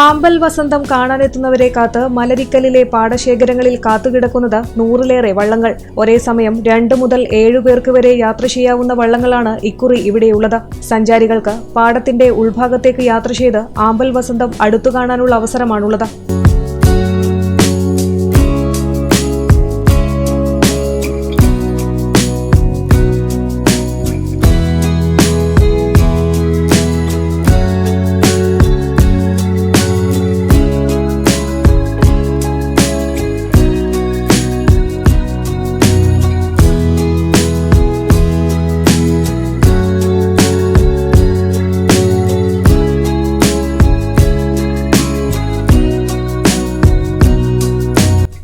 ആമ്പൽ വസന്തം കാണാനെത്തുന്നവരെ കാത്ത് മലരിക്കലിലെ പാടശേഖരങ്ങളിൽ കാത്തുകിടക്കുന്നത് 100-ലേറെ വള്ളങ്ങൾ. ഒരേ സമയം 2 മുതൽ 7 പേർക്ക് വരെ യാത്ര ചെയ്യാവുന്ന വള്ളങ്ങളാണ് ഇക്കുറി ഇവിടെയുള്ളത്. സഞ്ചാരികൾക്ക് പാടത്തിന്റെ ഉൾഭാഗത്തേക്ക് യാത്ര ചെയ്ത് ആമ്പൽ വസന്തം അടുത്തു കാണാനുള്ള അവസരമാണുള്ളത്.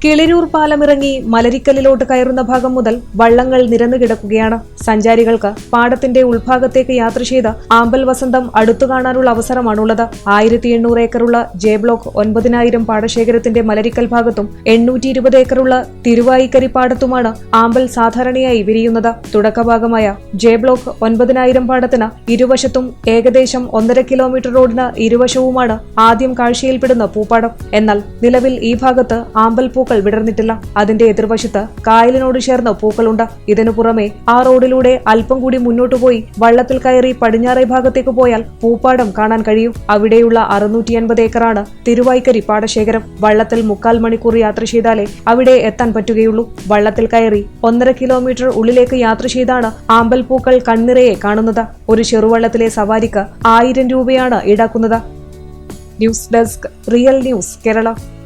കിളിരൂർ പാലമിറങ്ങി മലരിക്കലിലോട്ട് കയറുന്ന ഭാഗം മുതൽ വള്ളങ്ങൾ നിരന്നു കിടക്കുകയാണ്. സഞ്ചാരികൾക്ക് പാടത്തിന്റെ ഉൾഭാഗത്തേക്ക് യാത്ര ചെയ്ത് ആമ്പൽ വസന്തം അടുത്തു കാണാനുള്ള അവസരമാണുള്ളത്. 1800 ഏക്കറുള്ള ജെ ബ്ലോക്ക് 9000 പാടശേഖരത്തിന്റെ മലരിക്കൽ ഭാഗത്തും 820 ഏക്കറുള്ള തിരുവായിക്കരി പാടത്തുമാണ് ആമ്പൽ സാധാരണയായി വിരിയുന്നത്. തുടക്കഭാഗമായ ജെ ബ്ലോക്ക് 9000 പാടത്തിന് ഇരുവശത്തും ഏകദേശം 1.5 കിലോമീറ്റർ റോഡിന് ഇരുവശവുമാണ് ആദ്യം കാഴ്ചയിൽപ്പെടുന്ന പൂപ്പാടം. എന്നാൽ നിലവിൽ ഈ ഭാഗത്ത് ആമ്പൽ പൂക്കൾ വിടർന്നിട്ടില്ല. അതിന്റെ എതിർവശത്ത് കായലിനോട് ചേർന്ന് പൂക്കളുണ്ട്. ഇതിനു പുറമെ ആ റോഡിലൂടെ അല്പം കൂടി മുന്നോട്ടു പോയി വള്ളത്തിൽ കയറി പടിഞ്ഞാറേ ഭാഗത്തേക്ക് പോയാൽ പൂപ്പാടം കാണാൻ കഴിയും. അവിടെയുള്ള 650 ഏക്കറാണ് തിരുവായിക്കരി പാടശേഖരം. വള്ളത്തിൽ 3/4 മണിക്കൂർ യാത്ര ചെയ്താലേ അവിടെ എത്താൻ പറ്റുകയുള്ളൂ. വള്ളത്തിൽ കയറി 1.5 കിലോമീറ്റർ ഉള്ളിലേക്ക് യാത്ര ചെയ്താണ് ആമ്പൽ പൂക്കൾ കണ്ണിറയെ കാണുന്നത്. ഒരു ചെറുവള്ളത്തിലെ സവാരിക്ക് 1000 രൂപയാണ് ഈടാക്കുന്നത്. News desk, real news Kerala.